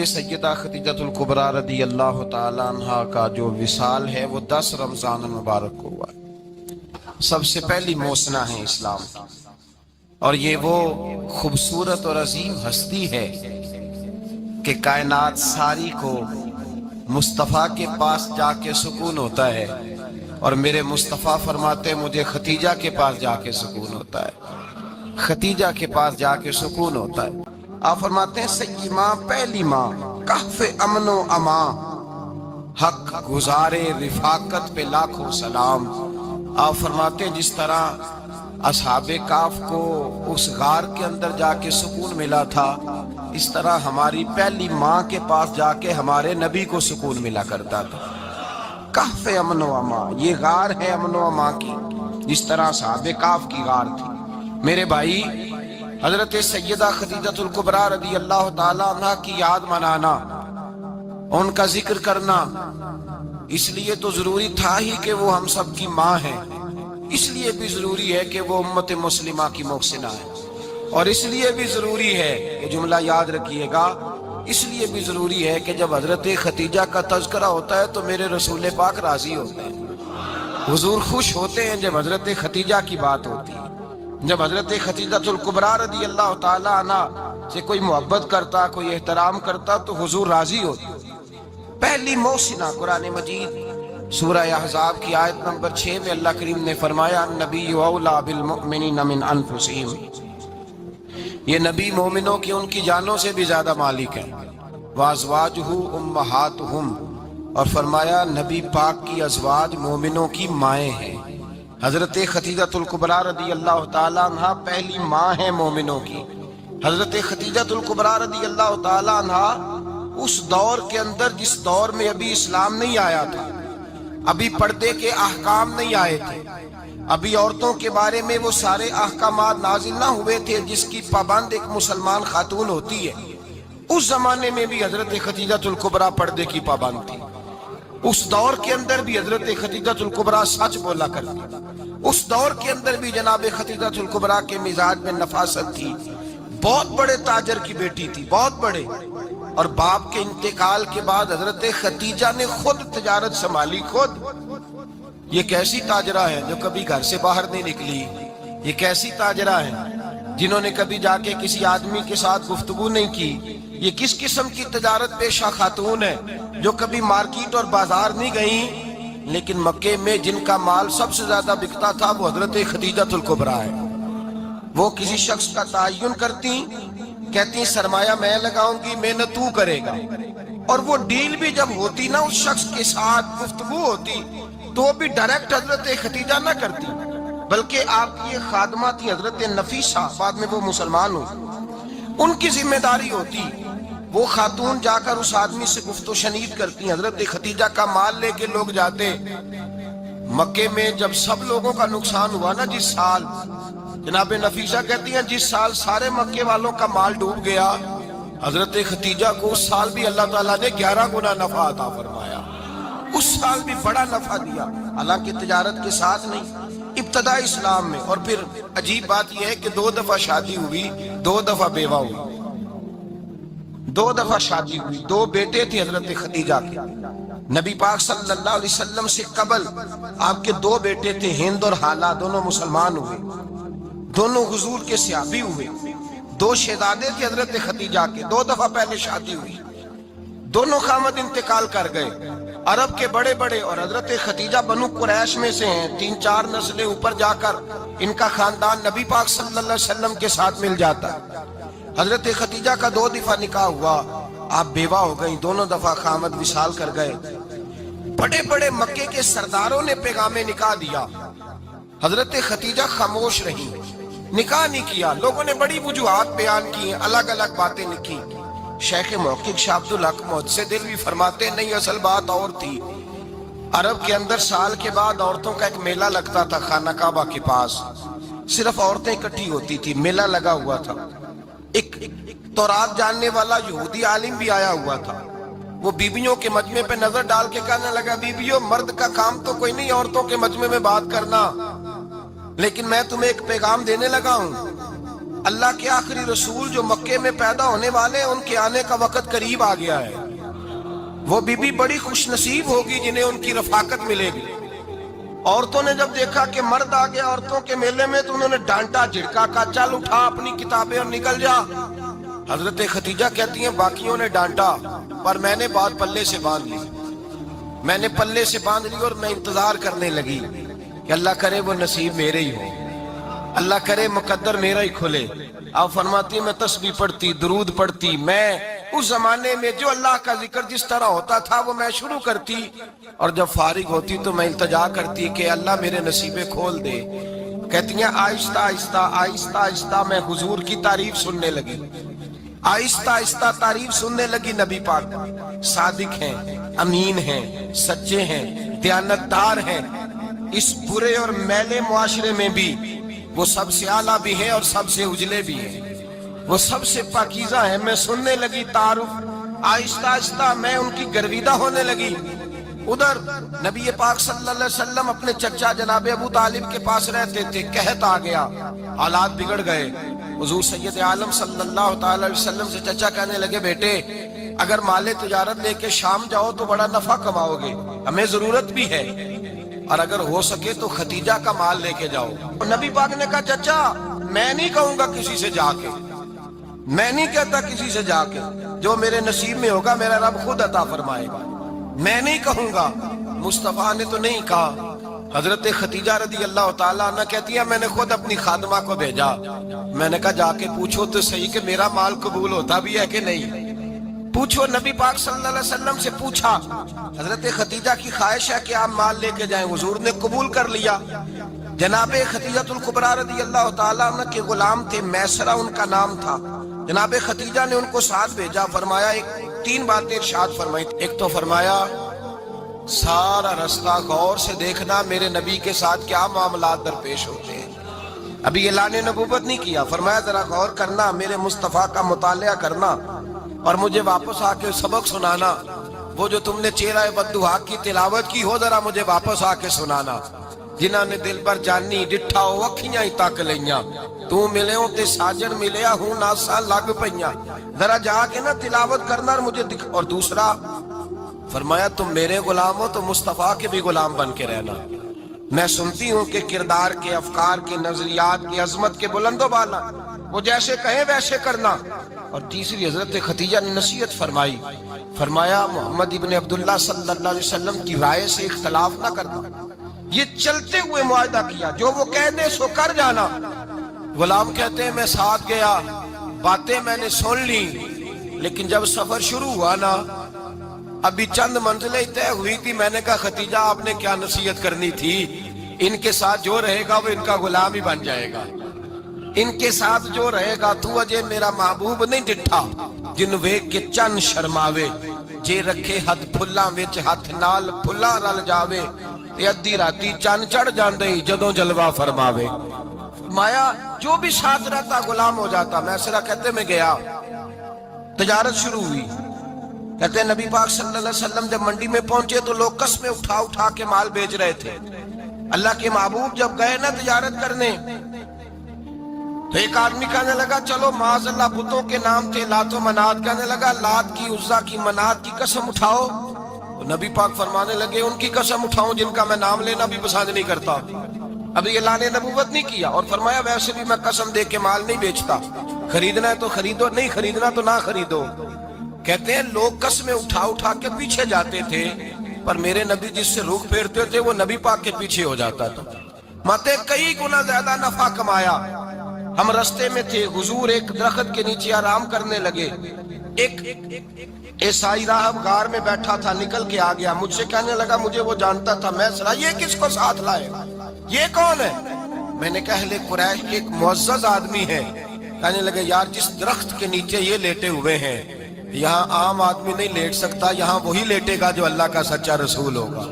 سیدہ خدیجہ الکبریٰ رضی اللہ تعالیٰ عنہ کا جو وصال ہے وہ 10 رمضان المبارک کو ہوا ہے۔ سب سے پہلی موسنہ ہے اسلام، اور یہ وہ خوبصورت اور عظیم ہستی ہے کہ کائنات ساری کو مصطفیٰ کے پاس جا کے سکون ہوتا ہے، اور میرے مصطفیٰ فرماتے مجھے ختیجہ کے پاس جا کے سکون ہوتا ہے، ختیجہ کے پاس جا کے سکون ہوتا ہے۔ آپ فرماتے ہیں سیدی ماں، پہلی ماں، کہف امن و امان، حق گزارے رفاقت پہ لاکھوں سلام۔ آپ فرماتے ہیں جس طرح اصحاب کہف کو اس غار کے اندر جا کے سکون ملا تھا، اس طرح ہماری پہلی ماں کے پاس جا کے ہمارے نبی کو سکون ملا کرتا تھا۔ کہف امن و امان، یہ غار ہے امن و امان کی، جس طرح اصحاب کہف کی غار تھی۔ میرے بھائی، حضرت سیدہ خدیجہ الکبریٰ رضی اللہ تعالیٰ عنہ کی یاد منانا، ان کا ذکر کرنا، اس لیے تو ضروری تھا ہی کہ وہ ہم سب کی ماں ہیں، اس لیے بھی ضروری ہے کہ وہ امت مسلمہ کی محسنہ ہے، اور اس لیے بھی ضروری ہے، یہ جملہ یاد رکھیے گا، اس لیے بھی ضروری ہے کہ جب حضرت ختیجہ کا تذکرہ ہوتا ہے تو میرے رسول پاک راضی ہوتے ہیں، حضور خوش ہوتے ہیں جب حضرت ختیجہ کی بات ہوتی ہے۔ جب حضرت خدیجہ الکبریٰ رضی اللہ تعالیٰ عنہ سے کوئی محبت کرتا، کوئی احترام کرتا تو حضور راضی ہوتے۔ پہلی موسنہ قرآن مجید سورہ احزاب کی آیت نمبر 6 میں اللہ کریم نے فرمایا النبی اولیٰ بالمؤمنین من انفسہم، یہ نبی مومنوں کی ان کی جانوں سے بھی زیادہ مالک ہے۔ وازواجہ امہاتہم، اور فرمایا نبی پاک کی ازواج مومنوں کی مائیں ہیں۔ حضرت خدیجہ الکبریٰ رضی اللہ تعالیٰ عنہ پہلی ماں ہے مومنوں کی۔ حضرت خدیجہ الکبریٰ رضی اللہ تعالیٰ عنہ اس دور کے اندر جس دور میں ابھی اسلام نہیں آیا تھا، ابھی پردے کے احکام نہیں آئے تھے، ابھی عورتوں کے بارے میں وہ سارے احکامات نازل نہ ہوئے تھے جس کی پابند ایک مسلمان خاتون ہوتی ہے، اس زمانے میں بھی حضرت خدیجہ الکبریٰ پردے کی پابند تھی۔ اس دور کے اندر بھی حضرت خدیجہ الکبریٰ سچ بولا کرتی، اس دور کے اندر بھی جناب خدیجہ الکبریٰ کے مزاج میں نفاست تھی۔ بہت بڑے تاجر کی بیٹی تھی، بہت بڑے، اور باپ کے انتقال کے بعد حضرت خدیجہ نے خود تجارت سنبھالی، خود۔ یہ کیسی تاجرہ ہے جو کبھی گھر سے باہر نہیں نکلی، یہ کیسی تاجرہ ہے جنہوں نے کبھی جا کے کسی آدمی کے ساتھ گفتگو نہیں کی، یہ کس قسم کی تجارت پیشہ خاتون ہے جو کبھی مارکیٹ اور بازار نہیں گئیں، لیکن مکے میں جن کا مال سب سے زیادہ بکتا تھا وہ حضرت خدیجہ الکبریٰ ہے۔ وہ کسی شخص کا تعین کرتی، کہتی سرمایہ میں لگاؤں گی، محنت تو کرے گا، اور وہ ڈیل بھی جب ہوتی نا، اس شخص کے ساتھ گفتگو ہوتی تو وہ بھی ڈائریکٹ حضرت خدیجہ نہ کرتی، بلکہ آپ کی خادمہ تھی حضرت نفیسہ، بعد میں وہ مسلمان ہوئی، ان کی ذمہ داری ہوتی، وہ خاتون جا کر اس آدمی سے گفت و شنید کرتی۔ حضرت خدیجہ کا مال لے کے لوگ جاتے مکے میں، جب سب لوگوں کا نقصان ہوا نا جس سال، جناب نفیسہ کہتی ہیں جس سال سارے مکے والوں کا مال ڈوب گیا، حضرت خدیجہ کو اس سال بھی اللہ تعالیٰ نے 11 گنا نفع عطا فرمایا، اس سال بھی بڑا نفع دیا، حالانکہ تجارت کے ساتھ نہیں، ابتدا اسلام میں۔ اور پھر عجیب بات یہ ہے کہ 2 دفعہ شادی ہوئی، 2 دفعہ بیوہ ہوئی، 2 دفعہ شادی ہوئی، 2 بیٹے تھے حضرت خدیجہ کے۔ نبی پاک صلی اللہ علیہ وسلم سے قبل آپ کے 2 بیٹے تھے، ہند اور حالہ، دونوں مسلمان ہوئے، دونوں حضور کے صحابی ہوئے۔ 2 شہزادے تھے حضرت خدیجہ کے، 2 دفعہ پہلے شادی ہوئی، دونوں خامد انتقال کر گئے، عرب کے بڑے بڑے، اور حضرت خدیجہ بنو قریش میں سے ہیں، 3-4 نسلیں اوپر جا کر ان کا خاندان نبی پاک صلی اللہ علیہ وسلم کے ساتھ مل جاتا ہے۔ حضرت خدیجہ کا 2 دفعہ نکاح ہوا، آپ بیوہ ہو گئیں، دونوں دفعہ خامد وصال کر گئے۔ بڑے بڑے مکے کے سرداروں نے پیغام نکاح دیا، حضرت خدیجہ خاموش رہی، نکاح نہیں کیا۔ لوگوں نے بڑی وجوہات بیان کی، الگ الگ باتیں لکھی۔ شیخ محقق شاہ عبدالحق محدث دہلوی فرماتے نہیں، اصل بات اور تھی۔ عرب کے اندر سال کے بعد عورتوں کا ایک میلہ لگتا تھا خانہ کعبہ کے پاس، صرف عورتیں اکٹھی ہوتی تھی، میلہ لگا ہوا تھا۔ ایک تورات جاننے والا یہودی عالم بھی آیا ہوا تھا، وہ بیبیوں کے مجمع پہ نظر ڈال کے کہنے لگا، بیبیوں مرد کا کام تو کوئی نہیں عورتوں کے مجمع میں بات کرنا، لیکن میں تمہیں ایک پیغام دینے لگا ہوں، اللہ کے آخری رسول جو مکے میں پیدا ہونے والے ہیں، ان کے آنے کا وقت قریب آ گیا ہے۔ وہ بی بی بڑی خوش نصیب ہوگی جنہیں ان کی رفاقت ملے گی۔ عورتوں نے جب دیکھا کہ مرد آ گیا عورتوں کے میلے میں تو انہوں نے ڈانٹا جھڑکا، کہا چل اٹھا اپنی کتابیں اور نکل جا۔ حضرت خدیجہ کہتی ہیں باقیوں نے ڈانٹا پر میں نے بات پلے سے باندھ لی، میں نے پلے سے باندھ لی اور میں انتظار کرنے لگی کہ اللہ کرے وہ نصیب میرے ہی ہو، اللہ کرے مقدر میرا ہی کھلے۔ آپ فرماتی میں تسبیح پڑھتی، درود پڑھتی، میں اس زمانے میں جو اللہ کا ذکر جس طرح ہوتا تھا وہ میں شروع کرتی، اور جب فارغ ہوتی تو میں التجا کرتی کہ اللہ میرے نصیبیں کھول دے۔ کہتی ہیں آہستہ آہستہ آہستہ آہستہ میں حضور کی تعریف سننے لگی، آہستہ آہستہ تعریف سننے لگی۔ نبی پاک صادق ہیں، امین ہیں، سچے ہیں، دیانتدار ہیں، اس برے اور میلے معاشرے میں بھی وہ سب سے اعلیٰ بھی ہیں اور سب سے اجلے بھی ہیں، وہ سب سے پاکیزہ ہیں۔ میں سننے لگی تعارف، آہستہ آہستہ میں ان کی گرویدہ ہونے لگی۔ ادھر نبی پاک صلی اللہ علیہ وسلم اپنے چچا جناب ابو طالب کے پاس رہتے تھے، قحط آ گیا، حالات بگڑ گئے۔ حضور سید عالم صلی اللہ تعالی علیہ وسلم سے چچا کہنے لگے بیٹے اگر مال تجارت لے کے شام جاؤ تو بڑا نفع کماؤ گے، ہمیں ضرورت بھی ہے، اور اگر ہو سکے تو خدیجہ کا مال لے کے جاؤ۔ نبی پاک نے کہا چچا میں نہیں کہوں گا کسی سے جا کے، میں نہیں کہتا کسی سے جا کے، جو میرے نصیب میں ہوگا میرا رب خود عطا فرمائے گا، میں نہیں کہوں گا۔ مصطفیٰ نے تو نہیں کہا۔ حضرت خدیجہ رضی اللہ تعالیٰ عنہ کہتی ہے میں نے خود اپنی خادمہ کو بھیجا، میں نے کہا جا کے پوچھو تو صحیح کہ میرا مال قبول ہوتا بھی ہے کہ نہیں، پوچھو۔ نبی پاک صلی اللہ علیہ وسلم سے پوچھا، حضرت خدیجہ کی خواہش ہے کہ آپ مال لے کے جائیں، حضور نے قبول کر لیا۔ جناب خدیجہ الکبریٰ رضی اللہ تعالیٰ عنہ کے غلام تھے، میسرہ ان کا نام تھا۔ جناب خدیجہ نے ان کو ساتھ بھیجا، فرمایا تین باتیں ارشاد فرمائی۔ ایک تو فرمایا سارا رستہ غور سے دیکھنا میرے نبی کے ساتھ کیا معاملات درپیش ہوتے ہیں، ابھی اعلان نبوت نہیں کیا، فرمایا ذرا غور کرنا، میرے مصطفیٰ کا مطالعہ کرنا اور مجھے واپس آ کے سبق سنانا، وہ جو تم نے چہرہ بددعا کی تلاوت کی ہو ذرا مجھے واپس آ کے سنانا۔ جنہاں نے دل پر جانی ڈٹھا ہو اکھیاں ہی تک لیاں، تو ملے ہوں تے ساجن ملیا ہوں ناسا لگ پئیاں، ذرا جا کے نا تلاوت کرنا اور مجھے دکھ۔ اور دوسرا فرمایا تم میرے غلام ہو تو مصطفیٰ کے بھی غلام بن کے رہنا، میں سنتی ہوں کہ کردار کے، افکار کے، نظریات کے، عظمت کے بلند و بالا، وہ جیسے کہیں ویسے کرنا۔ اور تیسری حضرت خدیجہ نے نصیحت فرمائی، فرمایا محمد ابن عبداللہ صلی اللہ علیہ وسلم کی رائے سے اختلاف نہ کرنا، یہ چلتے ہوئے معاہدہ کیا، جو وہ کہہ دے سو کر جانا۔ غلام کہتے ہیں میں ساتھ گیا، باتیں میں نے سن لی، لیکن جب سفر شروع ہوا نا ابھی چند منزلیں طے ہوئی تھی، میں نے کہا خدیجہ آپ نے کیا نصیحت کرنی تھی، ان کے ساتھ جو رہے گا وہ ان کا غلام ہی بن جائے گا، ان کے ساتھ جو رہے گا تو اجے میرا محبوب نہیں ڈٹھا جن ویکھ کے چن شرماوے، جے رکھے ہتھ پھلاں وچ ہتھ نال پھلاں رل جاوے، تے ادھی راتی چن چڑھ جاندے جدوں جلوہ فرماوے۔ فرمایا جو بھی ساتھ رہتا غلام ہو جاتا۔ میسرہ کہتے میں گیا، تجارت شروع ہوئی، کہتے ہیں نبی پاک صلی اللہ علیہ وسلم جب منڈی میں پہنچے تو لوگ قسمیں اٹھا اٹھا کے مال بیچ رہے تھے۔ اللہ کے محبوب جب گئے نا تجارت کرنے تو ایک آدمی کہنے لگا چلو معاذ اللہ بتوں کے نام تھے لات و منات، کہنے لگا لات کی، عزا کی، منات کی قسم اٹھاؤ، تو نبی پاک فرمانے لگے ان کی قسم اٹھاؤں جن کا میں نام لینا بھی پسند نہیں کرتا، ابھی اعلان نبوت نہیں کیا۔ اور فرمایا ویسے بھی میں قسم دے کے مال نہیں بیچتا، خریدنا ہے تو خریدو، نہیں خریدنا تو نہ خریدو۔ کہتے ہیں لوگ قسمیں اٹھا اٹھا کے پیچھے جاتے تھے، پر میرے نبی جس سے رخ پھیرتے تھے وہ نبی پاک کے پیچھے ہو جاتا تھا۔ ماتے کئی گنا زیادہ نفع کمایا۔ ہم رستے میں تھے، حضور ایک درخت کے نیچے آرام کرنے لگے، ایک عیسائی راہب غار میں بیٹھا تھا، نکل کے آ گیا، مجھ سے کہنے لگا مجھے وہ جانتا تھا، میں سنا یہ کس کو ساتھ لائے، یہ کون ہے؟ میں نے کہا اہل قریش ایک معزز آدمی ہے۔ کہنے لگے یار جس درخت کے نیچے یہ لیٹے ہوئے ہیں یہاں عام آدمی نہیں لیٹ سکتا، یہاں وہی لیٹے گا جو اللہ کا سچا رسول ہوگا،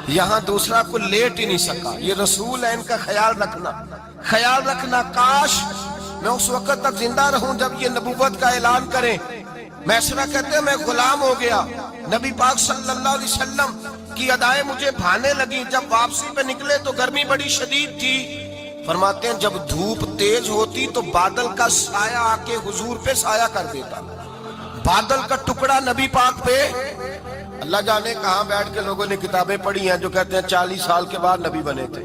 یہاں دوسرا کو لیٹ ہی نہیں سکا، یہ رسول ہے، ان کا خیال رکھنا، خیال رکھنا۔ کاش میں اس وقت تک زندہ رہوں جب یہ نبوت کا اعلان کریں۔ میسرہ کہتے ہیں میں غلام ہو گیا، نبی پاک صلی اللہ علیہ وسلم کی ادائیں مجھے بھانے لگی۔ جب واپسی پہ نکلے تو گرمی بڑی شدید تھی، فرماتے ہیں جب دھوپ تیز ہوتی تو بادل کا سایہ آ کے حضور پہ سایہ کر دیتا، بادل کا ٹکڑا نبی پاک پہ۔ اللہ جانے کہاں بیٹھ کے لوگوں نے کتابیں پڑھی ہیں جو کہتے ہیں 40 سال کے بعد نبی بنے تھے،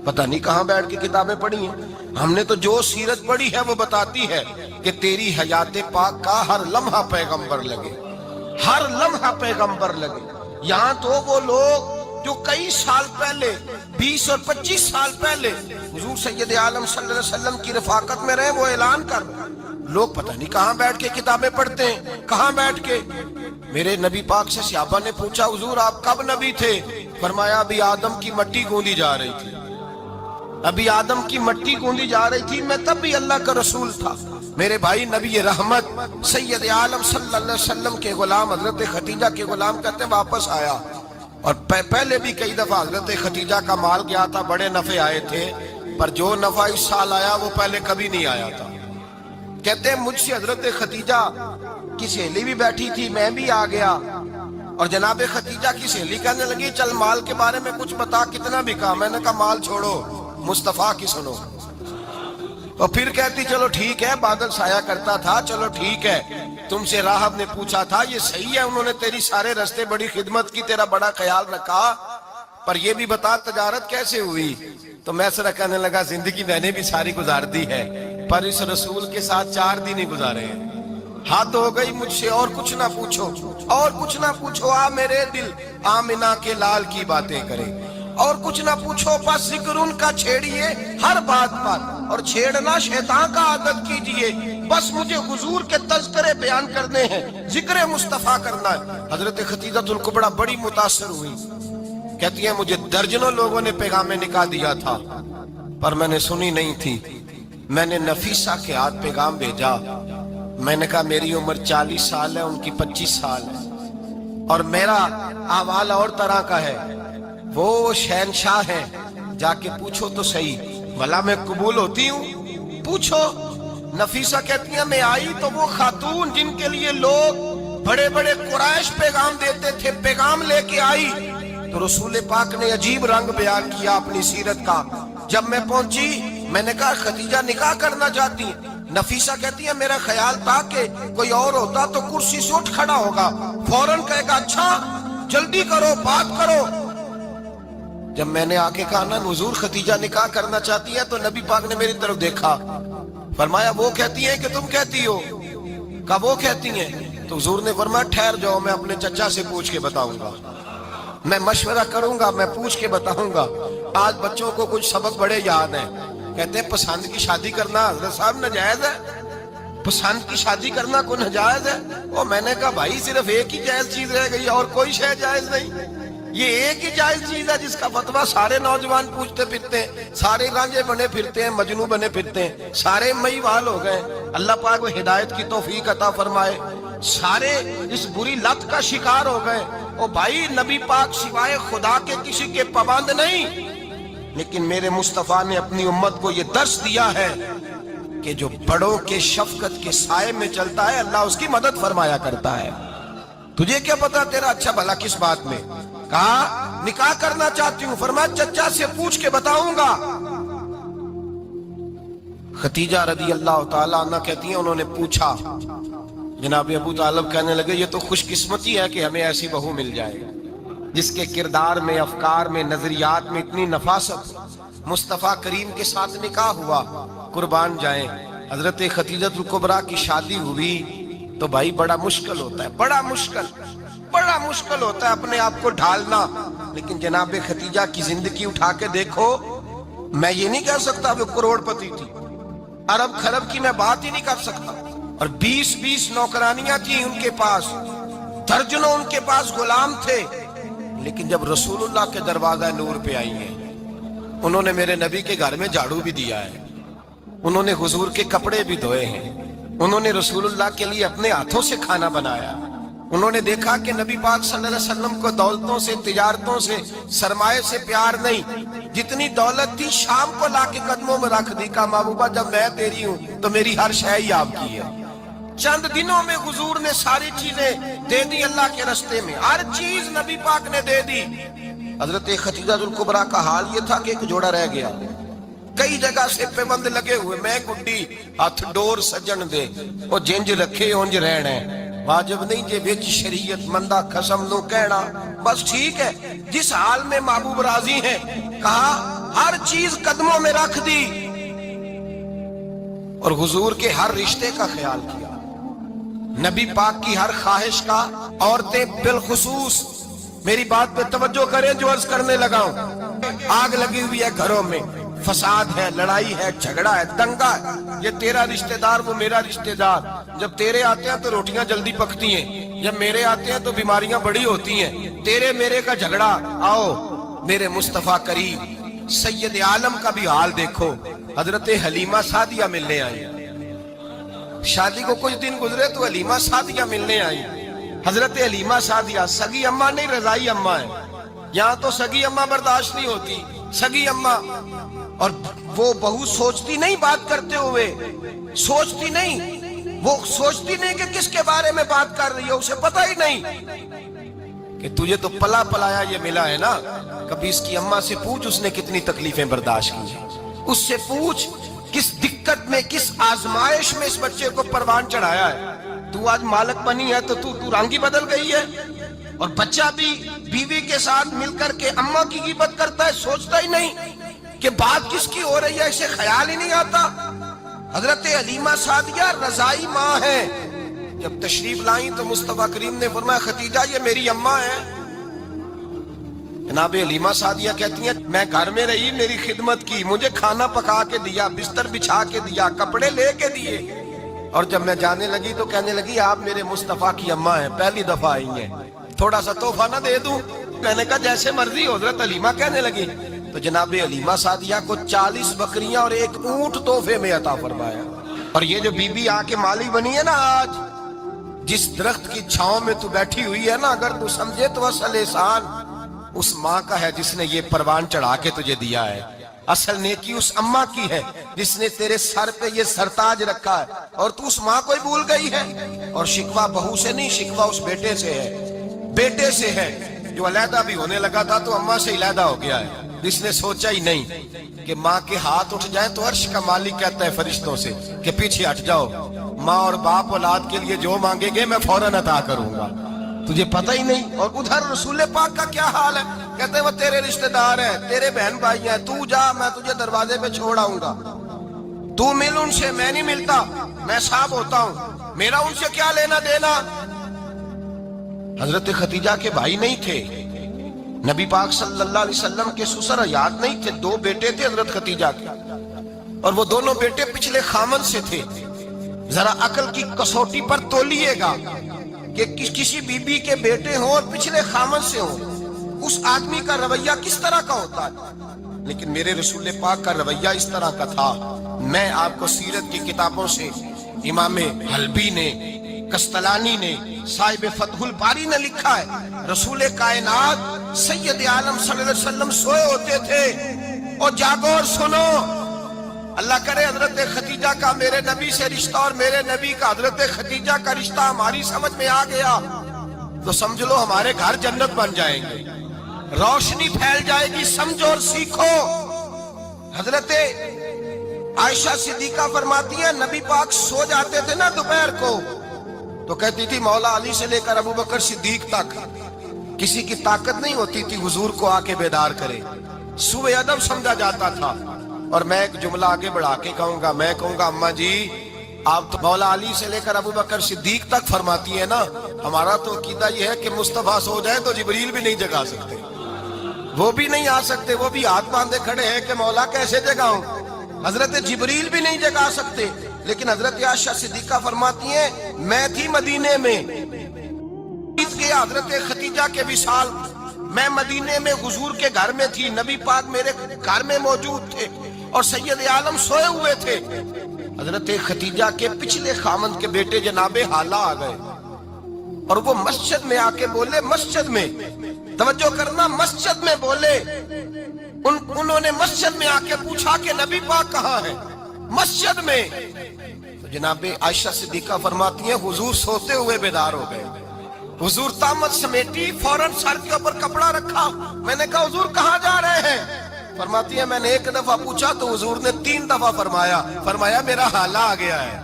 پتہ نہیں کہاں بیٹھ کے کتابیں پڑھی ہیں۔ ہم نے تو جو سیرت پڑھی ہے وہ بتاتی ہے کہ تیری حیات پاک کا ہر لمحہ پیغمبر لگے، ہر لمحہ پیغمبر لگے۔ یہاں تو وہ لوگ جو کئی سال پہلے 20 اور 25 سال پہلے حضور سید عالم صلی اللہ علیہ وسلم کی رفاقت میں رہے، وہ اعلان کر لوگ پتہ نہیں کہاں بیٹھ کے کتابیں پڑھتے ہیں، کہاں بیٹھ کے۔ میرے نبی پاک سے صحابہ نے پوچھا حضور آپ کب نبی تھے؟ فرمایا ابھی آدم کی مٹی گوندی جا رہی تھی، ابھی آدم کی مٹی گوندی جا رہی تھی، میں تب بھی اللہ کا رسول تھا۔ میرے بھائی نبی رحمت سید عالم صلی اللہ علیہ وسلم کے غلام حضرت خدیجہ کے غلام کہتے ہیں واپس آیا، اور پہلے بھی کئی دفعہ حضرت خدیجہ کا مال گیا تھا، بڑے نفع آئے تھے، پر جو نفع اس سال آیا وہ پہلے کبھی نہیں آیا تھا۔ کہتے ہیں مجھ سے حضرت خدیجہ کی سہیلی بھی بیٹھی تھی، میں بھی آ گیا، اور جناب خدیجہ کی سہیلی کہنے لگی چل مال کے بارے میں کچھ بتا، کتنا بکا؟ میں نے کہا مال چھوڑو، مصطفیٰ کی سنو۔ اور پھر کہتی چلو ٹھیک ہے، بادل سایہ کرتا تھا، چلو ٹھیک ہے، تم سے راہب نے پوچھا تھا یہ صحیح ہے، انہوں نے تیری سارے رستے بڑی خدمت کی، تیرا بڑا خیال رکھا، پر یہ بھی بتا تجارت کیسے ہوئی؟ تو میں سرا کہنے لگا زندگی میں نے بھی ساری گزار دی ہے، پر اس رسول کے ساتھ 4 دن ہی گزارے ہیں۔ حد ہو گئی مجھ سے، اور کچھ نہ پوچھو، اور کچھ نہ پوچھو، آ میرے دل آمنہ کے لال کی باتیں کرے، اور کچھ نہ پوچھو، بس ذکر ان کا چھیڑیے ہر بات پر، اور چھیڑنا شیطان کا عادت کیجئے، بس مجھے حضور کے تذکرے بیان کرنے ہیں، ذکر مصطفیٰ کرنا ہے۔ حضرت خدیجہ الکبریٰ بڑی متاثر ہوئی، کہتی ہیں مجھے درجنوں لوگوں نے پیغام نکاح دیا تھا، پر میں نے سنی نہیں تھی، میں نے نفیسہ کے ہاتھ پیغام بھیجا، میں نے کہا میری عمر 40 سال ہے، ان کی 25 سال ہے، اور میرا احوال اور طرح کا ہے، وہ شہنشاہ ہیں، جا کے پوچھو تو صحیح، بھلا میں قبول ہوتی ہوں؟ پوچھو۔ نفیسہ کہتی ہیں میں آئی تو وہ خاتون جن کے لیے لوگ بڑے بڑے قریش پیغام دیتے تھے، پیغام لے کے آئی، تو رسول پاک نے عجیب رنگ بیان کیا اپنی سیرت کا۔ جب میں پہنچی میں نے کہا خدیجہ نکاح کرنا چاہتی ہیں؟ نفیسہ کہتی ہے میرا خیال تھا کہ کوئی اور ہوتا تو کرسی سے اٹھ کھڑا ہوگا، فوراً کہے گا اچھا جلدی کرو بات کرو۔ جب میں نے آ کے کہا نا حضور خدیجہ نکاح کرنا چاہتی ہے، تو نبی پاک نے میری طرف دیکھا، فرمایا وہ کہتی ہیں کہ تم کہتی ہو؟ کہا وہ کہتی ہیں، تو حضور نے فرمایا ٹھہر جاؤ، میں اپنے چچا سے پوچھ کے بتاؤں گا، میں مشورہ کروں گا، میں پوچھ کے بتاؤں گا۔ آج بچوں کو کچھ سبق بڑے یاد ہیں، کہتے ہیں پسند کی شادی کرنا حضرت صاحب ناجائز ہے، پسند کی شادی کرنا کوئی ناجائز ہے؟ اور میں نے کہا بھائی صرف ایک ہی جائز چیز رہ گئی، اور کوئی شے جائز نہیں، یہ ایک ہی جائز چیز ہے جس کا فتویٰ سارے نوجوان پوچھتے پھرتے ہیں، سارے رانجے بنے پھرتے ہیں، مجنوں بنے پھرتے ہیں، سارے مئی وال ہو گئے۔ اللہ پاک وہ ہدایت کی توفیق عطا فرمائے، سارے اس بری لت کا شکار ہو گئے۔ او بھائی نبی پاک سوائے خدا کے کسی کے پابند نہیں، لیکن میرے مصطفیٰ نے اپنی امت کو یہ درس دیا ہے کہ جو بڑوں کے شفقت کے سائے میں چلتا ہے اللہ اس کی مدد فرمایا کرتا ہے۔ تجھے کیا پتا تیرا اچھا بھلا کس بات میں؟ کہا نکاح کرنا چاہتی ہوں، فرمایا چچا سے پوچھ کے بتاؤں گا۔ خدیجہ رضی اللہ تعالیٰ عنہ کہتی ہیں انہوں نے پوچھا، جناب ابو طالب کہنے لگے یہ تو خوش قسمتی ہے کہ ہمیں ایسی بہو مل جائے جس کے کردار میں، افکار میں، نظریات میں اتنی نفاست۔ مصطفیٰ کریم کے ساتھ نکاح ہوا، قربان جائیں۔ حضرت خدیجہ الکبریٰ کی شادی ہوئی تو بھائی بڑا مشکل ہوتا ہے، بڑا مشکل ہوتا ہے اپنے آپ کو ڈھالنا، لیکن جناب خدیجہ کی زندگی اٹھا کے دیکھو، میں یہ نہیں کہہ سکتا وہ کروڑ پتی تھی، ارب خرب کی میں بات ہی نہیں کر سکتا، اور 20 نوکرانیاں تھیں ان کے پاس، درجنوں ان کے پاس غلام تھے، لیکن جب رسول اللہ کے دروازہ نور پہ آئی ہیں، انہوں نے میرے نبی کے گھر میں جھاڑو بھی دیا ہے، انہوں نے حضور کے کپڑے بھی دھوئے ہیں، انہوں نے رسول اللہ کے لیے اپنے ہاتھوں سے کھانا بنایا، انہوں نے دیکھا کہ نبی پاک صلی اللہ علیہ وسلم کو دولتوں سے، تجارتوں سے، سرمایے سے پیار نہیں، جتنی دولت تھی شام کو لا کے قدموں میں رکھ دی، کہا محبوبہ جب میں تیری ہوں تو میری ہر شے ہی آپ کی ہے۔ چند دنوں میں حضور نے ساری چیزیں دے دی اللہ کے رستے میں، ہر چیز نبی پاک نے دے دی۔ حضرت خدیجہ الکبریٰ کا حال یہ تھا کہ ایک جوڑا رہ گیا، کئی جگہ سے پابند لگے ہوئے، میں گڈی ہاتھ ڈور سجن دے وہ جنج رکھے اونج رہنا ہے، واجب نہیں جے وچ شریعت مندہ قسم نو کہنا، بس ٹھیک ہے۔ جس حال میں محبوب راضی ہیں، کہا ہر چیز قدموں میں رکھ دی اور حضور کے ہر رشتے کا خیال کیا، نبی پاک کی ہر خواہش کا۔ عورتیں بالخصوص میری بات پہ توجہ کریں جو عرض کرنے لگا ہوں، آگ لگی ہوئی ہے گھروں میں، فساد ہے، لڑائی ہے، جھگڑا ہے، دنگا ہے، یہ تیرا رشتہ دار وہ میرا رشتہ دار، جب تیرے آتے ہیں تو روٹیاں جلدی پکتی ہیں، جب میرے آتے ہیں تو بیماریاں بڑی ہوتی ہیں، تیرے میرے کا جھگڑا۔ آؤ میرے مصطفیٰ کریم سید عالم کا بھی حال دیکھو، حضرت حلیمہ سعدیہ ملنے آئی، شادی کو کچھ دن گزرے تو حلیمہ سعدیہ ملنے آئی۔ حضرت حلیمہ سعدیہ سگی اماں نہیں، رضائی اماں ہے، یہاں تو سگی اماں برداشت نہیں ہوتی، سگی اماں، اور وہ بہو سوچتی نہیں بات کرتے ہوئے، سوچتی نہیں، وہ سوچتی نہیں کہ کس کے بارے میں بات کر رہی ہے، اسے پتہ ہی نہیں کہ تجھے تو پلا پلایا یہ ملا ہے نا، کبھی اس کی اماں سے پوچھ اس نے کتنی تکلیفیں برداشت کی، اس سے پوچھ کس دقت میں کس آزمائش میں اس بچے کو پروان چڑھایا ہے۔ تو آج مالک بنی ہے تو رنگ ہی بدل گئی ہے، اور بچہ بھی بیوی کے ساتھ مل کر کے اماں کی غیبت کرتا ہے، سوچتا ہی نہیں کہ بات کس کی ہو رہی ہے، اسے خیال ہی نہیں آتا۔ حضرت حلیمہ سعدیہ رضائی ماں ہے، جب تشریف لائیں تو مصطفیٰ کریم نے فرمایا ختیجہ یہ میری اماں ہے۔ جناب حلیمہ سعدیہ کہتی ہیں میں گھر میں رہی، میری خدمت کی، مجھے کھانا پکا کے دیا، بستر بچھا کے دیا، کپڑے لے کے دیے، اور جب میں جانے لگی تو کہنے لگی آپ میرے مصطفیٰ کی اماں ہیں، پہلی دفعہ آئی ہیں، تھوڑا سا تحفہ نہ دے دوں؟ میں نے کہا جیسے مرضی۔ حضرت حلیمہ کہنے لگی تو جناب حلیمہ سعدیہ کو 40 بکریاں اور 1 اونٹ تحفے میں عطا فرمایا۔ اور یہ جو بی بی آ کے مالی بنی ہے نا آج، جس درخت کی چھاؤں میں تو بیٹھی ہوئی ہے نا، اگر تو سمجھے تو اصل احسان اس ماں کا ہے جس نے یہ پروان چڑھا کے تجھے دیا ہے، اصل نیکی اس اماں کی ہے جس نے تیرے سر پہ یہ سرتاج رکھا ہے، اور تو اس ماں کو ہی بھول گئی ہے۔ اور شکوہ بہو سے نہیں، شکوہ اس بیٹے سے ہے، بیٹے سے ہے جو علیحدہ بھی ہونے لگا تھا تو اماں سے علیحدہ ہو گیا ہے، جس نے سوچا ہی نہیں کہ ماں کے ہاتھ اٹھ جائیں تو عرش کا مالک کہتا ہے فرشتوں سے کہ پیچھے ہٹ جاؤ، ماں اور باپ اولاد کے لیے جو مانگیں گے میں فوراً عطا کروں گا، تجھے پتہ ہی نہیں۔ اور ادھر رسول پاک کا کیا حال ہے، کہتے ہیں وہ تیرے رشتہ دار ہیں، تیرے بہن بھائی ہیں، تو جا میں تجھے دروازے پہ چھوڑ آؤں گا، تو مل ان سے، میں نہیں ملتا، میں صاحب ہوتا ہوں، میرا ان سے کیا لینا دینا۔ حضرت ختیجہ کے بھائی نہیں تھے، نبی پاک صلی اللہ علیہ وسلم کے سسر حیات نہیں تھے، 2 بیٹے تھے حضرت ختیجہ کے، اور وہ دونوں بیٹے پچھلے خامن سے تھے۔ ذرا عقل کی کسوٹی پر تولیے گا کہ کسی بی بی کے بیٹے ہوں اور پچھلے خامن سے ہوں، اس آدمی کا رویہ کس طرح کا ہوتا ہے، لیکن میرے رسول پاک کا رویہ اس طرح کا تھا۔ میں آپ کو سیرت کی کتابوں سے امام حلبی نے، کستلانی نے، صاحب فتح الباری نے لکھا ہے، رسول کائنات سید عالم صلی اللہ علیہ وسلم سوئے ہوتے تھے، اور جاگو اور سنو، اللہ کرے حضرت ختیجہ کا میرے نبی سے رشتہ اور میرے نبی کا حضرت ختیجہ کا رشتہ ہماری سمجھ میں آ گیا تو سمجھ لو ہمارے گھر جنت بن جائیں گے، روشنی پھیل جائے گی، سمجھو اور سیکھو۔ حضرت عائشہ صدیقہ فرماتی ہیں نبی پاک سو جاتے تھے نا دوپہر کو تو کہتی تھی مولا علی سے لے کر ابو بکر صدیق تک کسی کی طاقت نہیں ہوتی تھی حضور کو آ کے بیدار کرے، سوء ادب سمجھا جاتا تھا۔ اور میں ایک جملہ آگے بڑھا کے کہوں گا، میں کہوں گا اماں جی آپ تو مولا علی سے لے کر ابو بکر صدیق تک فرماتی ہیں نا، ہمارا تو عقیدہ یہ ہے کہ مصطفیٰ سو جائے تو جبریل بھی نہیں جگا سکتے، وہ بھی نہیں آ سکتے، وہ بھی ہاتھ باندھے کھڑے ہیں کہ مولا کیسے جگاؤں، حضرت جبریل بھی نہیں جگا سکتے۔ لیکن حضرت عائشہ صدیقہ فرماتی ہیں میں تھی مدینے میں، گیا حضرت ختیجہ کے وصال، میں مدینے میں حضور کے گھر میں تھی، نبی پاک میرے گھر میں موجود تھے اور سید عالم سوئے ہوئے تھے۔ حضرت ختیجہ کے پچھلے خامند کے بیٹے جناب حالہ آ گئے اور وہ مسجد میں آ کے بولے، مسجد میں توجہ کرنا، مسجد میں بولے، انہوں نے مسجد میں آ کے پوچھا کہ نبی پاک کہاں ہے، مسجد میں۔ تو جناب عائشہ صدیقہ فرماتی ہیں حضور سوتے ہوئے بیدار ہو گئے، حضور طامت سمیٹی، فوراً سر کے اوپر کپڑا رکھا، میں نے کہا حضور کہاں جا رہے ہیں، فرماتی ہے میں نے ایک دفعہ پوچھا تو حضور نے 3 دفعہ فرمایا میرا حالہ آ گیا ہے،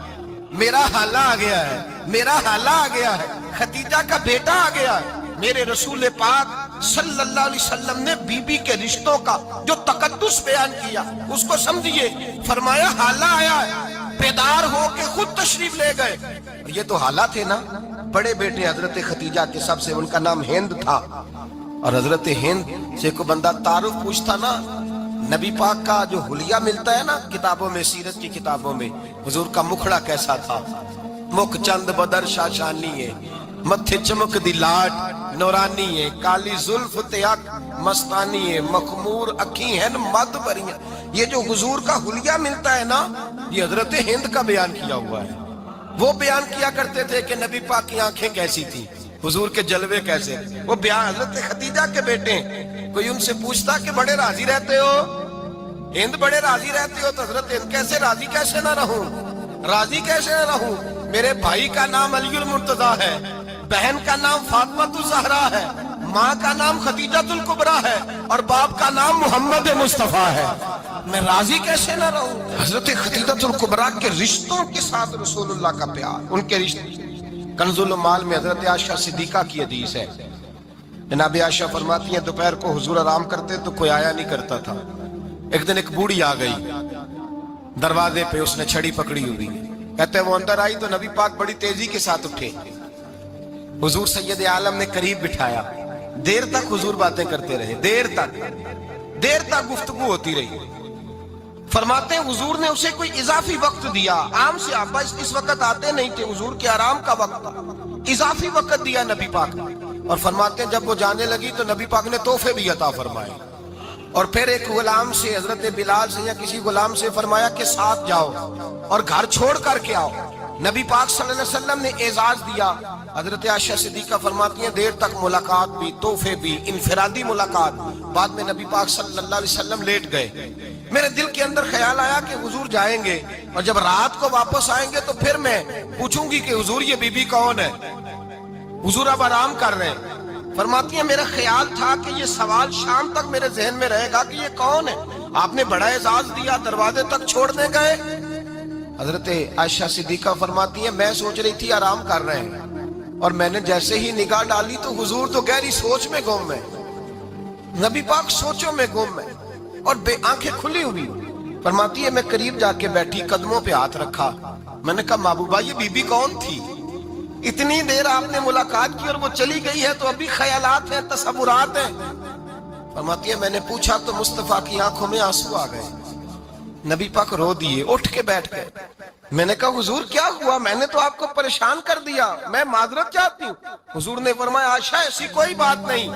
میرا حالہ آ گیا ہے، میرا حالہ آ گیا ہے، خدیجہ کا بیٹا آ گیا ہے۔ میرے رسول پاک صلی اللہ علیہ وسلم نے بی بی کے رشتوں کا جو تقدس بیان کیا اس کو سمجھیے، فرمایا حالہ آیا ہے، بیدار ہو کے خود تشریف لے گئے۔ یہ تو حالہ تھے نا، بڑے بیٹے حضرت خدیجہ کے سب سے، ان کا نام ہند تھا، اور حضرت ہند سے کو بندہ تعارف پوچھتا نا، نبی پاک کا جو حلیہ ملتا ہے نا کتابوں میں، سیرت کی کتابوں میں، حضور کا مکھڑا کیسا تھا، مکھ چند بدر شاشانی ہے، متھے چمک دی لاٹ نورانی ہے، کالی زلف تیاک مستانی ہے، مخمور اکھی ہیں مد بریاں۔ یہ جو حضور کا حلیہ ملتا ہے نا، یہ حضرت ہند کا بیان کیا ہوا ہے۔ وہ بیان کیا کرتے تھے کہ نبی پاک کی آنکھیں کیسی تھی، حضور کے جلوے کیسے، وہ بیان حضرت خدیجہ کے بیٹے ہیں۔ کوئی ان سے پوچھتا کہ بڑے راضی رہتے ہو، ہند بڑے راضی رہتے ہو، تو حضرت ہند کیسے راضی کیسے نہ رہوں، راضی کیسے نہ رہوں، میرے بھائی کا نام علی المرتضیٰ ہے، بہن کا نام فاطمہ الزہرا ہے، ماں کا نام خدیجہ الکبریٰ ہے، اور باپ کا نام محمد مصطفیٰ ہے، میں راضی کیسے نہ رہوں۔ حضرت خدیجہ الکبریٰ کے رشتوں کے ساتھ رسول اللہ کا پیار، ان کے رشتے۔ کنز المال میں حضرت عائشہ صدیقہ کی حدیث ہے، جناب عائشہ فرماتی ہیں دوپہر کو حضور آرام کرتے تو کوئی آیا نہیں کرتا تھا۔ ایک دن ایک بوڑھی آ گئی دروازے پہ، اس نے چھڑی پکڑی ہوئی، کہتے ہیں وہ اندر آئی تو نبی پاک بڑی تیزی کے ساتھ اٹھے، حضور سید عالم نے قریب بٹھایا، دیر تک حضور باتیں کرتے رہے، دیر تک گفتگو ہوتی رہی۔ فرماتے ہیں حضور نے اسے کوئی اضافی وقت دیا، عام سے صحابہ اس وقت آتے نہیں تھے، حضور کے آرام کا وقت تھا، اضافی وقت دیا نبی پاک نے۔ اور فرماتے ہیں جب وہ جانے لگی تو نبی پاک نے تحفے بھی عطا فرمائے، اور پھر ایک غلام سے، حضرت بلال سے یا کسی غلام سے فرمایا کہ ساتھ جاؤ اور گھر چھوڑ کر کے آؤ۔ نبی پاک صلی اللہ علیہ وسلم نے اعزاز دیا۔ حضرت عائشہ صدیقہ فرماتی ہیں دیر تک ملاقات بھی، تحفے بھی، انفرادی ملاقات۔ بعد میں نبی پاک صلی اللہ علیہ وسلم لیٹ گئے، میرے دل کے اندر خیال آیا کہ حضور جائیں گے اور جب رات کو واپس آئیں گے تو پھر میں پوچھوں گی کہ حضور یہ بی بی کون ہے، حضور اب آرام کر رہے ہیں۔ فرماتی ہیں میرا خیال تھا کہ یہ سوال شام تک میرے ذہن میں رہے گا کہ یہ کون ہے، آپ نے بڑا اعزاز دیا، دروازے تک چھوڑنے گئے۔ حضرت عائشہ صدیقہ فرماتی ہیں میں سوچ رہی تھی آرام کر رہے ہیں، اور میں نے جیسے ہی نگاہ ڈالی تو حضور تو گہری سوچ میں گم ہے، نبی پاک سوچوں میں گم ہے اور بے آنکھیں کھلی ہوئی۔ فرماتی ہے میں قریب جا کے بیٹھی، قدموں پہ ہاتھ رکھا، میں نے کہا محبوبہ یہ بی بی کون تھی، اتنی دیر آپ نے ملاقات کی اور وہ چلی گئی ہے تو ابھی خیالات ہیں، تصورات ہیں۔ فرماتی ہے میں نے پوچھا تو مصطفیٰ کی آنکھوں میں آنسو آ گئے، نبی پاک رو دیے، اٹھ کے بیٹھ گئے۔ میں نے کہا حضور کیا ہوا، میں نے تو آپ کو پریشان کر دیا، میں معذرت چاہتی ہوں۔ حضور نے فرمایا عائشہ ایسی کوئی بات نہیں،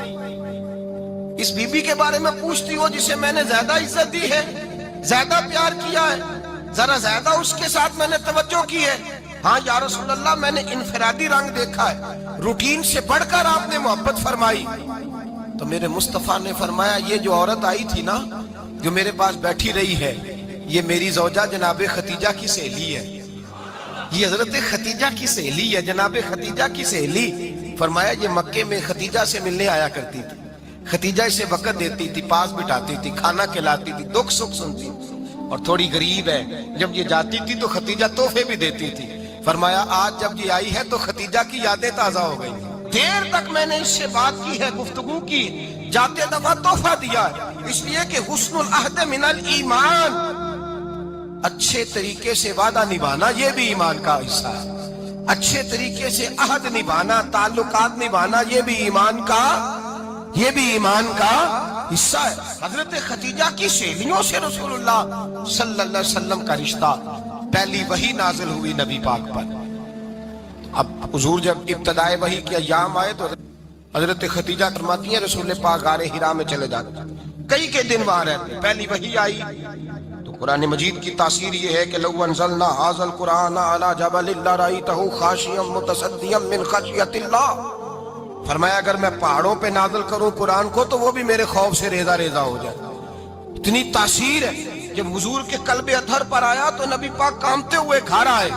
اس بی بی کے بارے میں پوچھتی ہو جسے میں نے زیادہ عزت دی ہے، زیادہ پیار کیا ہے، ذرا زیادہ اس کے ساتھ میں نے توجہ کی ہے۔ ہاں یا رسول اللہ میں نے انفرادی رنگ دیکھا ہے، روٹین سے بڑھ کر آپ نے محبت فرمائی۔ تو میرے مصطفیٰ نے فرمایا یہ جو عورت آئی تھی نا، جو میرے پاس بیٹھی رہی ہے، یہ میری زوجہ جناب خدیجہ کی سہیلی ہے، یہ حضرت خدیجہ کی سہیلی ہے، جناب خدیجہ کی سہیلی۔ فرمایا یہ مکے میں خدیجہ سے ملنے آیا کرتی تھی، خدیجہ اسے وقت دیتی تھی، پاس بٹھاتی تھی، کھانا کھلاتی تھی، دکھ سکھ سنتی تھی، اور تھوڑی غریب ہے، جب یہ جاتی تھی تو خدیجہ تحفے بھی دیتی تھی۔ فرمایا آج جب یہ آئی ہے تو خدیجہ کی یادیں تازہ ہو گئی، دیر تک میں نے اس سے بات کی ہے، گفتگو کی، جاتے دفعہ تحفہ دیا ہے، اس لیے کہ حسن العہد من الایمان، اچھے طریقے سے وعدہ نبھانا یہ بھی ایمان کا حصہ ہے، اچھے طریقے سے عہد نبھانا، تعلقات نبھانا یہ بھی ایمان کا حصہ ہے۔ حضرت خدیجہ کی سہیلیوں سے رسول اللہ صلی اللہ علیہ وسلم کا رشتہ، پہلی وحی نازل ہوئی نبی پاک پر۔ اب حضور جب ابتدائے وحی کے ایام آئے تو حضرت خدیجہ فرماتی ہیں رسول پاک غار حرا میں چلے جاتے، کئی کے دن وہاں رہتے، پہلی وحی آئی تو قرآن مجید کی تاثیر یہ ہے کہ لو انزلنا ھذا القرآن علی جبل لرأیتہ خاشعا متصدعا من خشیۃ اللہ، فرمایا اگر میں پہاڑوں پہ نازل کروں قرآن کو تو وہ بھی میرے خوف سے ریزہ ریزہ ہو جائے، اتنی تاثیر ہے۔ جب حضور کے قلب اطہر پر آیا تو نبی پاک کامتے ہوئے گھر آئے،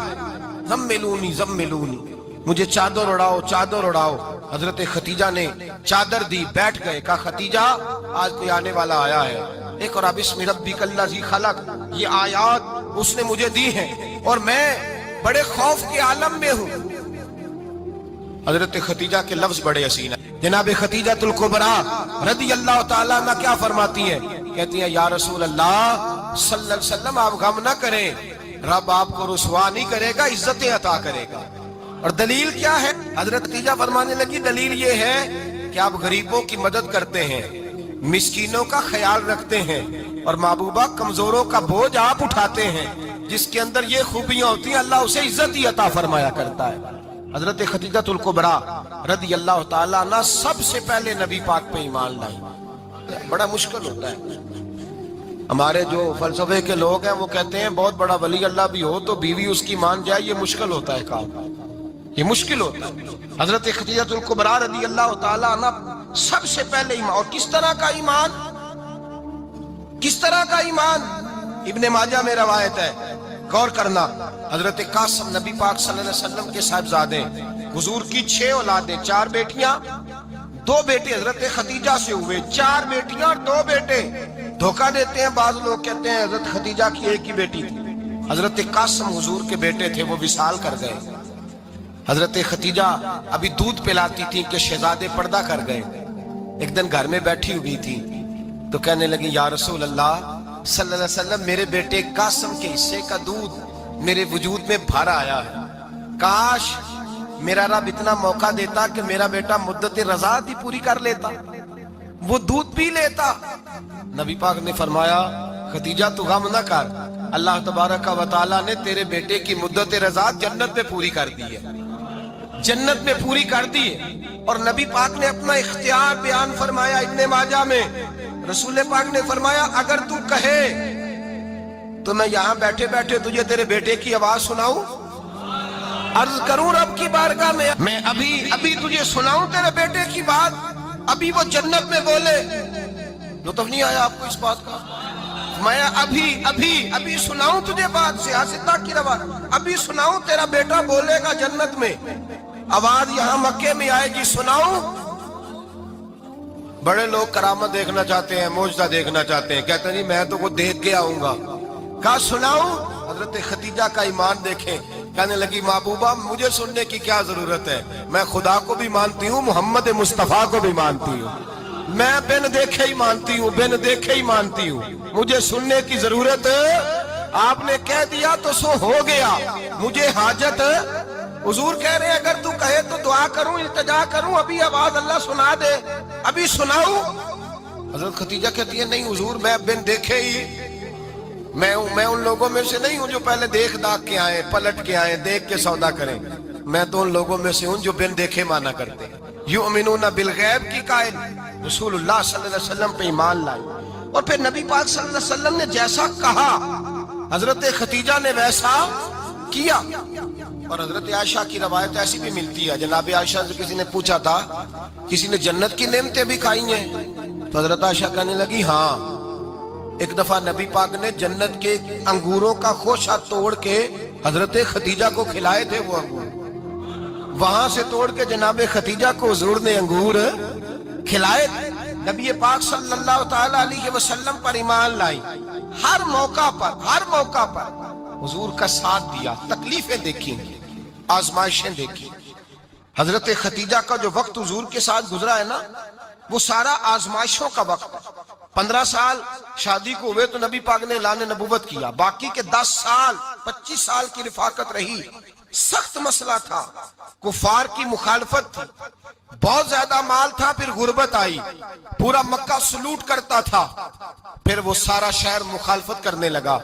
زملونی زملونی، مجھے چادر اڑاؤ چادر اڑاؤ۔ حضرت خدیجہ نے چادر دی، بیٹھ گئے، کہا خدیجہ آج کوئی آنے والا آیا ہے، اقرأ بسم ربک الذی خلق، یہ آیات اس نے مجھے دی ہیں اور میں بڑے خوف کے عالم میں ہوں۔ حضرت خدیجہ کے لفظ بڑے حسین ہیں۔ جناب خدیجہ الکبریٰ رضی اللہ تعالیٰ عنہ کیا فرماتی ہیں؟ کہتی ہیں یا رسول اللہ صلی اللہ علیہ وسلم آپ غم نہ کریں، رب آپ کو رسوا نہیں کرے گا، عزتیں عطا کرے گا۔ اور دلیل کیا ہے؟ حضرت خدیجہ فرمانے لگی دلیل یہ ہے کہ آپ غریبوں کی مدد کرتے ہیں، مسکینوں کا خیال رکھتے ہیں، اور محبوبہ کمزوروں کا بوجھ آپ اٹھاتے ہیں۔ جس کے اندر یہ خوبیاں ہوتی ہیں اللہ اسے عزت ہی عطا فرمایا کرتا ہے۔ حضرت خدیجہ الکبریٰ رضی اللہ تعالیٰ عنہ سب سے پہلے نبی پاک پہ ایمان لائی۔ بڑا مشکل ہوتا ہے، ہمارے جو فلسفے کے لوگ ہیں وہ کہتے ہیں بہت بڑا ولی اللہ بھی ہو تو بیوی اس کی مان جائے، یہ مشکل ہوتا ہے کام، یہ مشکل ہوتا ہے۔ حضرت خدیجہ الکبریٰ رضی اللہ تعالیٰ عنہ سب سے پہلے ایمان، اور کس طرح کا ایمان؟ کس طرح کا ایمان؟ ابن ماجہ میں روایت ہے، غور کرنا۔ حضرت قاسم نبی پاک صلی اللہ علیہ وسلم کے صاحبزادے، حضور کی 6 اولادیں، 4 بیٹیاں 2 بیٹے حضرت خدیجہ سے ہوئے، 4 بیٹیاں اور 2 بیٹے۔ دھوکہ دیتے ہیں بعض لوگ، کہتے ہیں حضرت خدیجہ کی ایک ہی بیٹی تھی۔ حضرت قاسم حضور کے بیٹے تھے، وہ وصال کر گئے۔ حضرت خدیجہ ابھی دودھ پلاتی تھی کہ شہزادے پردہ کر گئے۔ ایک دن گھر میں بیٹھی ہوئی تھی تو کہنے لگی یا رسول اللہ صلی اللہ علیہ وسلم میرے بیٹے قاسم کے حصے کا دودھ میرے وجود میں بھر آیا ہے، کاش میرا رب اتنا موقع دیتا کہ میرا بیٹا مدت رضاعت ہی پوری کر لیتا، وہ دودھ پی لیتا۔ نبی پاک نے فرمایا خدیجہ تو غم نہ کر، اللہ تبارک و تعالیٰ نے تیرے بیٹے کی مدت رضاعت جنت میں پوری کر دی ہے، جنت میں پوری کر دی ہے۔ اور نبی پاک نے اپنا اختیار بیان فرمایا ابن ماجہ میں، رسول پاک نے فرمایا اگر تو کہے تو میں یہاں بیٹھے بیٹھے تجھے تیرے بیٹے کی آواز سناؤں، عرض کروں رب کی بارگاہ میں ابھی تجھے سناؤں تیرے بیٹے کی بات، ابھی وہ جنت میں بولے۔ لطف نہیں آیا آپ کو اس بات کا؟ میں ابھی سناؤں تجھے بات، سیاستہ کی روایت، ابھی سناؤں تیرا بیٹا بولے گا جنت میں، آواز یہاں مکے میں آئے گی، سناؤں؟ بڑے لوگ کرامت دیکھنا چاہتے ہیں، معجزہ دیکھنا چاہتے ہیں، کہتے ہیں جی میں تو وہ دیکھ کے آؤں گا۔ کہا سناؤں؟ حضرت خدیجہ کا ایمان دیکھیں، کہنے لگی محبوبہ مجھے سننے کی کیا ضرورت ہے، میں خدا کو بھی مانتی ہوں، محمد مصطفیٰ کو بھی مانتی ہوں، میں بن دیکھے ہی مانتی ہوں، بن دیکھے ہی مانتی ہوں، مجھے سننے کی ضرورت آپ نے کہہ دیا تو سو ہو گیا، مجھے حاجت حضور کہہ رہے ہیں اگر تو کہے تو دعا کروں، التجا کروں، ابھی آواز اللہ سنا دے، ابھی سناؤں؟ حضرت خدیجہ کہتی ہے نہیں حضور میں بن دیکھے ہی، میں ان لوگوں میں سے نہیں ہوں جو پہلے دیکھ داکھ کے آئے، پلٹ کے آئے، دیکھ کے سودا کریں، میں تو ان لوگوں میں سے ہوں جو بن دیکھے مانا کرتے ہیں۔ یؤمنون بالغیب کی قائل رسول اللہ صلی اللہ علیہ وسلم پہ ایمان لائے، اور پھر نبی پاک صلی اللہ علیہ وسلم نے جیسا کہا حضرت خدیجہ نے ویسا کیا۔ اور حضرت عائشہ کی روایت ایسی بھی ملتی ہے، جناب عائشہ سے کسی نے پوچھا تھا کسی نے جنت کی نعمتیں بھی کھائی ہیں؟ تو حضرت عائشہ کہنے لگی ہاں، ایک دفعہ نبی پاک نے جنت کے انگوروں کا خوشہ توڑ کے حضرت خدیجہ کو کھلائے تھے، وہ انگور وہاں سے توڑ کے جناب خدیجہ کو حضور نے انگور کھلائے تھے۔ نبی پاک صلی اللہ تعالی علیہ وسلم پر ایمان لائی، ہر موقع پر حضور کا ساتھ دیا، تکلیفیں دیکھی، آزمائشیں دیکھی۔ حضرت خدیجہ کا جو وقت حضور کے ساتھ گزرا ہے نا، وہ سارا آزمائشوں کا وقت ہے۔ 15 سال شادی کو ہوئے تو نبی پاک نے اعلان نبوت کیا، باقی کے 10 سال 25 سال کی رفاقت رہی، سخت مسئلہ تھا، کفار کی مخالفت تھی، بہت زیادہ مال تھا، پھر غربت آئی، پورا مکہ سلوٹ کرتا تھا، پھر وہ سارا شہر مخالفت کرنے لگا۔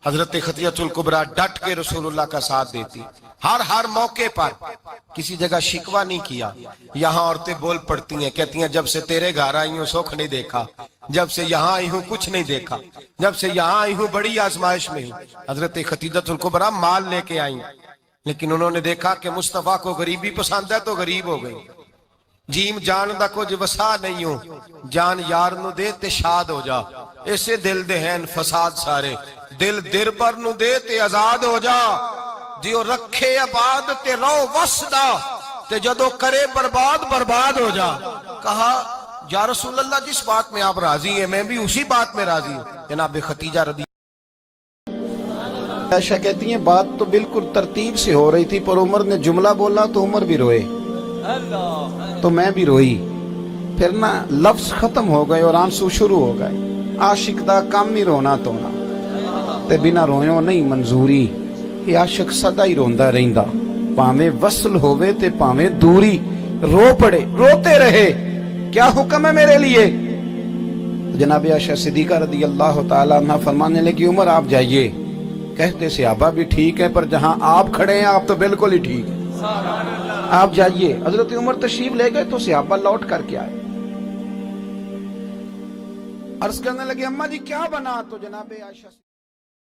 حضرت خدیجہ الکبریٰ ڈٹ کے رسول اللہ کا ساتھ دیتی، ہر موقع پر کسی جگہ شکوہ نہیں کیا۔ یہاں عورتیں بول پڑتی ہیں، کہتی ہیں جب سے تیرے گھر آئی ہوں سکھ نہیں دیکھا، جب سے یہاں آئی ہوں کچھ نہیں دیکھا، جب سے یہاں آئی ہوں بڑی آزمائش میں ہوں۔ حضرت خدیجہ الکبریٰ مال لے کے آئیں، لیکن انہوں نے دیکھا کہ مصطفیٰ کو غریبی پسند ہے تو غریب ہو گئی۔ جیم جان دا کچھ وسا نہیں ہوں، جان یار نو دے تے شاد ہو جا، ایسے دل دے ہیں فساد سارے، دل در پر نو دے تے آزاد ہو جا، دیو رکھے آباد تے رو وسدا تے جدو کرے برباد برباد ہو جا۔ کہا یا رسول اللہ جس بات میں آپ راضی ہیں میں بھی اسی بات میں راضی ہوں. جناب خدیجہ رضی عائشہ کہتی ہیں بات تو بالکل ترتیب سے ہو رہی تھی پر عمر نے جملہ بولا تو عمر بھی روئے تو میں بھی روئی. پھر نا لفظ ختم ہو گئے اور آنسو شروع ہو گئے. عاشق دا کام ہی رونا تونا تے بنا رویوں نہیں منظوری. یہ عاشق سدا ہی روندا رہندا پاویں وصل ہووے تے پاویں دوری. رو پڑے روتے رہے کیا حکم ہے میرے لیے. جناب عائشہ صدیقہ رضی اللہ تعالیٰ عنہ فرمانے لگی عمر آپ جائیے. کہتے صحابہ بھی ٹھیک ہے پر جہاں آپ کھڑے ہیں آپ تو بالکل ہی ٹھیک ہیں آپ جائیے. حضرت عمر تشریف لے گئے تو صحابہ لوٹ کر کے آئے. عرض کرنے لگے اماں جی کیا بنا تو جناب عائشہ